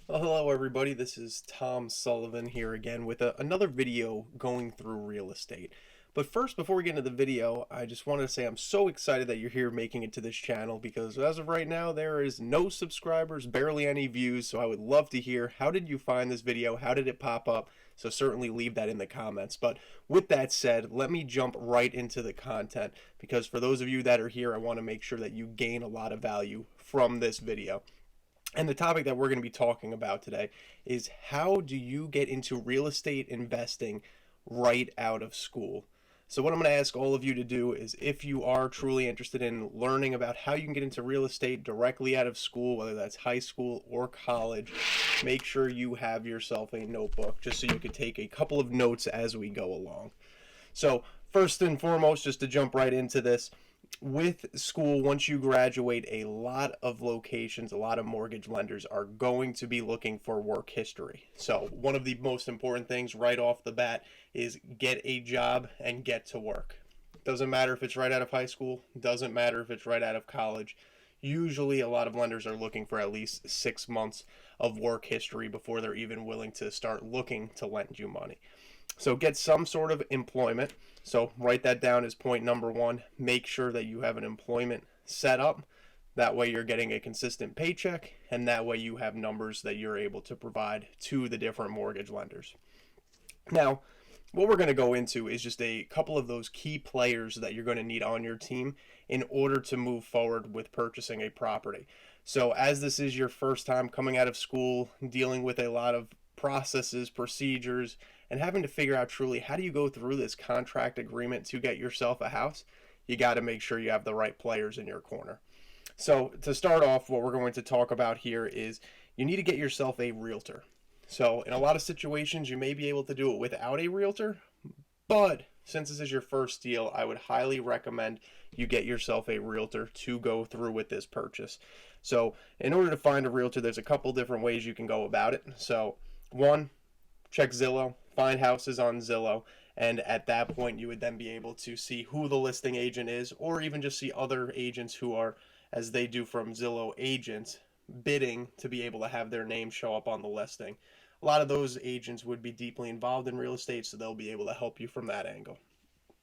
Well, hello everybody, this is Tom Sullivan here again with another video going through real estate. But first, before we get into the video, I just wanted to say I'm so excited that you're here making it to this channel because as of right now, there is no subscribers, barely any views, so I would love to hear how did you find this video, how did it pop up, so certainly leave that in the comments. But with that said, let me jump right into the content because for those of you that are here, I want to make sure that you gain a lot of value from this video. And the topic that we're going to be talking about today is how do you get into real estate investing right out of school? So, what I'm going to ask all of you to do is if you are truly interested in learning about how you can get into real estate directly out of school, whether that's high school or college, make sure you have yourself a notebook just so you can take a couple of notes as we go along. So, first and foremost, just to jump right into this, with school, once you graduate, a lot of locations, a lot of mortgage lenders are going to be looking for work history. So, one of the most important things right off the bat is get a job and get to work. Doesn't matter if it's right out of high school, doesn't matter if it's right out of college. Usually, a lot of lenders are looking for at least 6 months of work history before they're even willing to start looking to lend you money. So get some sort of employment. So write that down as point number one. Make sure that you have an employment set up. That way you're getting a consistent paycheck, and that way you have numbers that you're able to provide to the different mortgage lenders. Now, what we're going to go into is just a couple of those key players that you're going to need on your team in order to move forward with purchasing a property. So, as this is your first time coming out of school, dealing with a lot of processes, procedures, and having to figure out truly how do you go through this contract agreement to get yourself a house, you got to make sure you have the right players in your corner. So, to start off, what we're going to talk about here is you need to get yourself a realtor. So, in a lot of situations, you may be able to do it without a realtor, but since this is your first deal, I would highly recommend you get yourself a realtor to go through with this purchase. So, in order to find a realtor, there's a couple different ways you can go about it. So, one, check Zillow, find houses on Zillow, and at that point, you would then be able to see who the listing agent is, or even just see other agents who are, as they do from Zillow agents, bidding to be able to have their name show up on the listing. A lot of those agents would be deeply involved in real estate, so they'll be able to help you from that angle.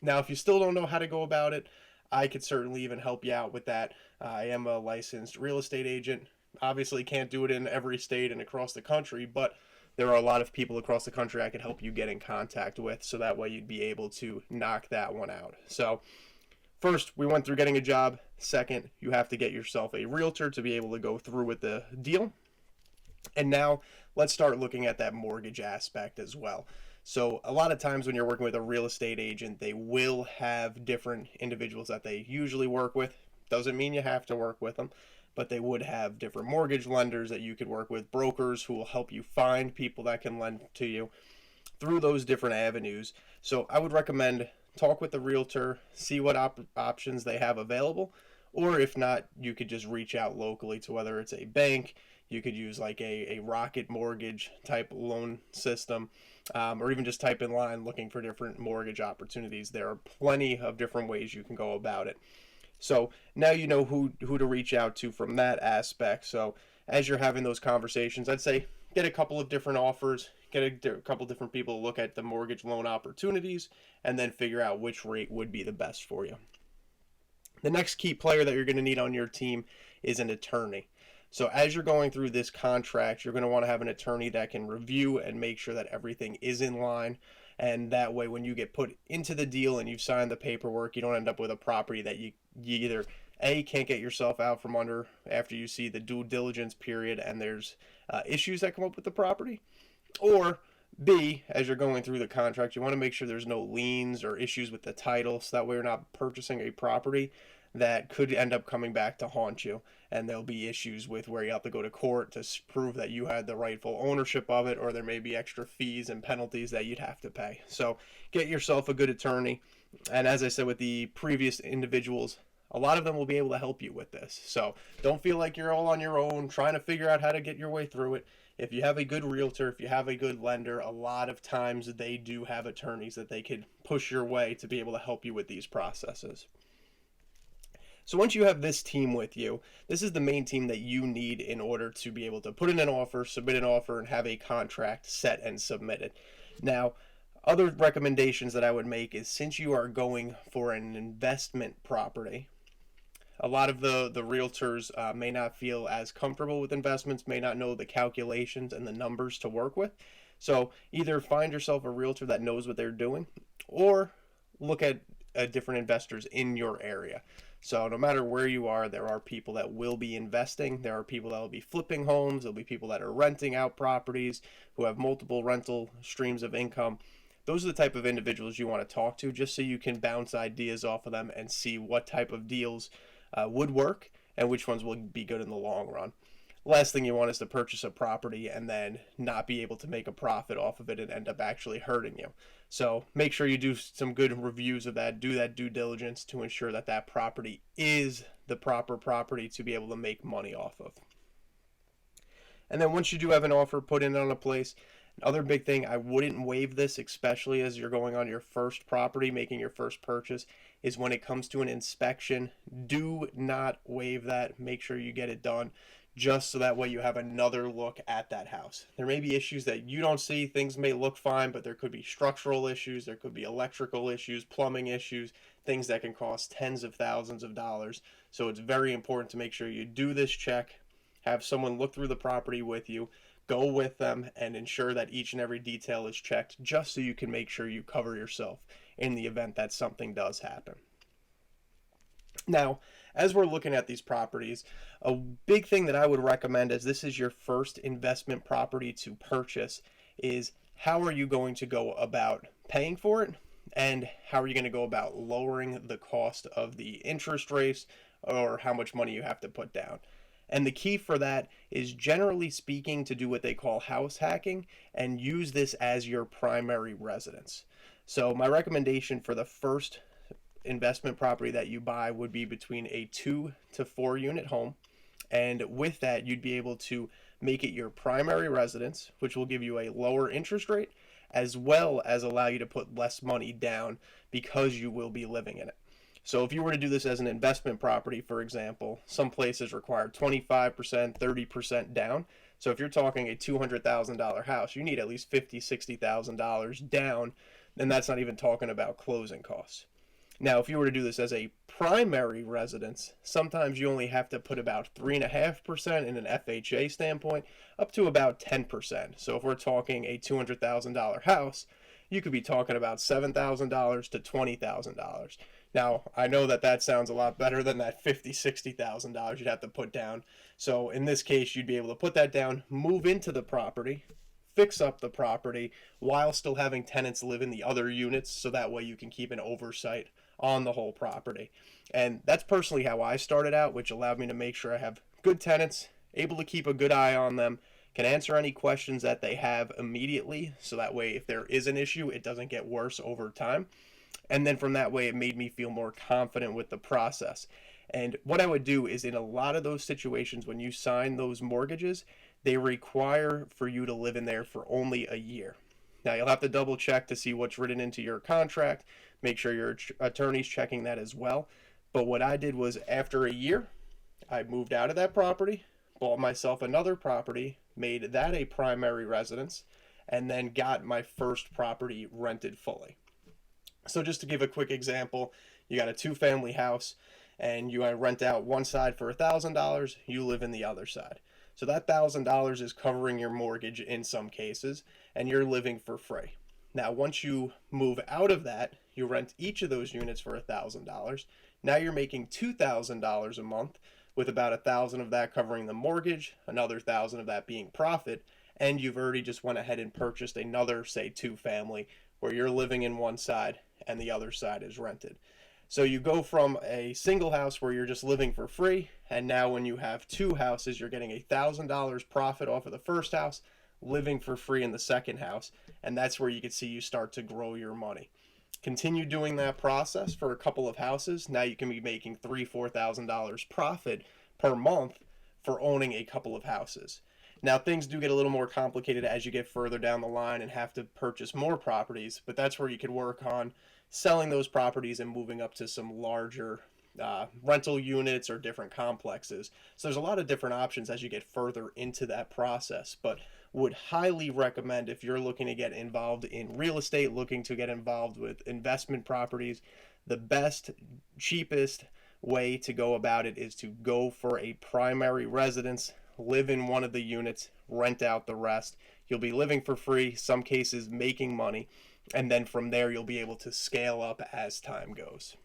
Now, if you still don't know how to go about it, I could certainly even help you out with that. I am a licensed real estate agent. Obviously, can't do it in every state and across the country, but there are a lot of people across the country I could help you get in contact with, so that way you'd be able to knock that one out. So, first, we went through getting a job. Second, you have to get yourself a realtor to be able to go through with the deal. And now let's start looking at that mortgage aspect as well. So, a lot of times when you're working with a real estate agent, they will have different individuals that they usually work with. Doesn't mean you have to work with them, but they would have different mortgage lenders that you could work with, brokers who will help you find people that can lend to you through those different avenues. So, I would recommend talk with the realtor, see what options they have available, or if not, you could just reach out locally to whether it's a bank, you could use like a Rocket Mortgage type loan system, or even just type in line looking for different mortgage opportunities. There are plenty of different ways you can go about it. So now you know who to reach out to from that aspect. So as you're having those conversations, I'd say get a couple of different offers, get a couple different people to look at the mortgage loan opportunities, and then figure out which rate would be the best for you. The next key player that you're going to need on your team is an attorney. So as you're going through this contract, you're going to want to have an attorney that can review and make sure that everything is in line. And that way, when you get put into the deal and you've signed the paperwork, you don't end up with a property that you either A, can't get yourself out from under after you see the due diligence period and there's issues that come up with the property, or B, as you're going through the contract, you want to make sure there's no liens or issues with the title, so that way you're not purchasing a property that could end up coming back to haunt you. And there'll be issues with where you have to go to court to prove that you had the rightful ownership of it, or there may be extra fees and penalties that you'd have to pay. So get yourself a good attorney. And as I said with the previous individuals, a lot of them will be able to help you with this. So don't feel like you're all on your own trying to figure out how to get your way through it. If you have a good realtor, if you have a good lender, a lot of times they do have attorneys that they could push your way to be able to help you with these processes. So once you have this team with you, this is the main team that you need in order to be able to put in an offer, submit an offer, and have a contract set and submitted. Now, other recommendations that I would make is, since you are going for an investment property, a lot of the realtors may not feel as comfortable with investments, may not know the calculations and the numbers to work with. So either find yourself a realtor that knows what they're doing, or look at different investors in your area. So no matter where you are, there are people that will be investing. There are people that will be flipping homes. There'll be people that are renting out properties, who have multiple rental streams of income. Those are the type of individuals you want to talk to, just so you can bounce ideas off of them and see what type of deals would work and which ones will be good in the long run. Last thing you want is to purchase a property and then not be able to make a profit off of it and end up actually hurting you. So make sure you do some good reviews of that, do that due diligence to ensure that that property is the proper property to be able to make money off of. And then once you do have an offer put in on a place, another big thing, I wouldn't waive this, especially as you're going on your first property, making your first purchase, is when it comes to an inspection. Do not waive that. Make sure you get it done, just so that way you have another look at that house. There may be issues that you don't see. Things may look fine, but there could be structural issues, there could be electrical issues, plumbing issues, things that can cost tens of thousands of dollars. So it's very important to make sure you do this check, have someone look through the property with you, go with them, and ensure that each and every detail is checked, just so you can make sure you cover yourself in the event that something does happen. Now, as we're looking at these properties, a big thing that I would recommend, as this is your first investment property to purchase, is how are you going to go about paying for it, and how are you going to go about lowering the cost of the interest rates, or how much money you have to put down. And the key for that is, generally speaking, to do what they call house hacking and use this as your primary residence. So my recommendation for the first investment property that you buy would be between a 2 to 4 unit home. And with that, you'd be able to make it your primary residence, which will give you a lower interest rate, as well as allow you to put less money down because you will be living in it. So if you were to do this as an investment property, for example, some places require 25%, 30% down. So if you're talking a $200,000 house, you need at least $50,000, $60,000 down, and that's not even talking about closing costs. Now, if you were to do this as a primary residence, sometimes you only have to put about 3.5% in an FHA standpoint, up to about 10%. So if we're talking a $200,000 house, you could be talking about $7,000 to $20,000. Now, I know that that sounds a lot better than that $50,000, $60,000 you'd have to put down. So in this case, you'd be able to put that down, move into the property, fix up the property while still having tenants live in the other units, so that way you can keep an oversight on the whole property. And that's personally how I started out, which allowed me to make sure I have good tenants, able to keep a good eye on them, can answer any questions that they have immediately, so that way if there is an issue, it doesn't get worse over time. And then from that way, it made me feel more confident with the process. And what I would do is, in a lot of those situations, when you sign those mortgages, they require for you to live in there for only a year. Now, you'll have to double check to see what's written into your contract, make sure your attorney's checking that as well. But what I did was, after a year, I moved out of that property, bought myself another property, made that a primary residence, and then got my first property rented fully. So just to give a quick example, you got a 2-family house and you rent out one side for $1,000, you live in the other side. So that $1,000 is covering your mortgage in some cases, and you're living for free. Now, once you move out of that, you rent each of those units for $1,000. Now you're making $2,000 a month, with about $1,000 of that covering the mortgage, another $1,000 of that being profit, and you've already just went ahead and purchased another, say, 2-family, where you're living in one side and the other side is rented. So you go from a single house where you're just living for free, and now when you have 2 houses, you're getting $1,000 profit off of the first house, living for free in the second house, and that's where you can see you start to grow your money. Continue doing that process for a couple of houses. Now you can be making $3,000, $4,000 profit per month for owning a couple of houses. Now, things do get a little more complicated as you get further down the line and have to purchase more properties, but that's where you could work on selling those properties and moving up to some larger rental units or different complexes. So there's a lot of different options as you get further into that process, but would highly recommend, if you're looking to get involved in real estate, looking to get involved with investment properties, the best, cheapest way to go about it is to go for a primary residence, live in one of the units, rent out the rest. You'll be living for free, some cases making money, and then from there you'll be able to scale up as time goes.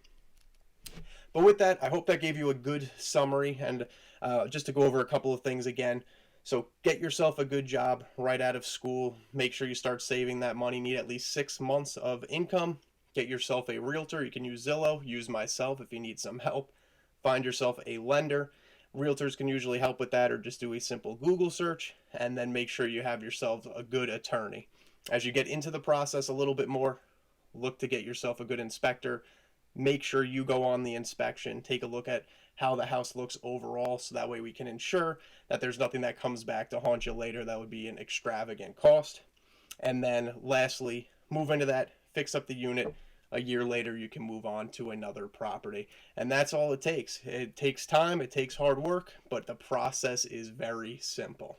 But with that, I hope that gave you a good summary, and just to go over a couple of things again. So get yourself a good job right out of school. Make sure you start saving that money. Need at least 6 months of income. Get yourself a realtor. You can use Zillow, use myself if you need some help. Find yourself a lender. Realtors can usually help with that, or just do a simple Google search, and then make sure you have yourself a good attorney. As you get into the process a little bit more, look to get yourself a good inspector. Make sure you go on the inspection, take a look at how the house looks overall, so that way we can ensure that there's nothing that comes back to haunt you later that would be an extravagant cost. And then lastly, move into that, fix up the unit. A year later, you can move on to another property. And that's all it takes. It takes time, it takes hard work, but the process is very simple.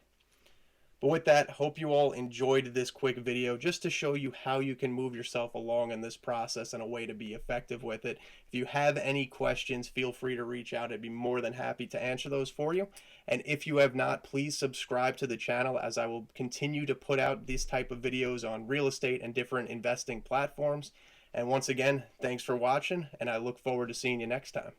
But with that, hope you all enjoyed this quick video just to show you how you can move yourself along in this process and a way to be effective with it. If you have any questions, feel free to reach out. I'd be more than happy to answer those for you. And if you have not, please subscribe to the channel, as I will continue to put out these type of videos on real estate and different investing platforms. And once again, thanks for watching, and I look forward to seeing you next time.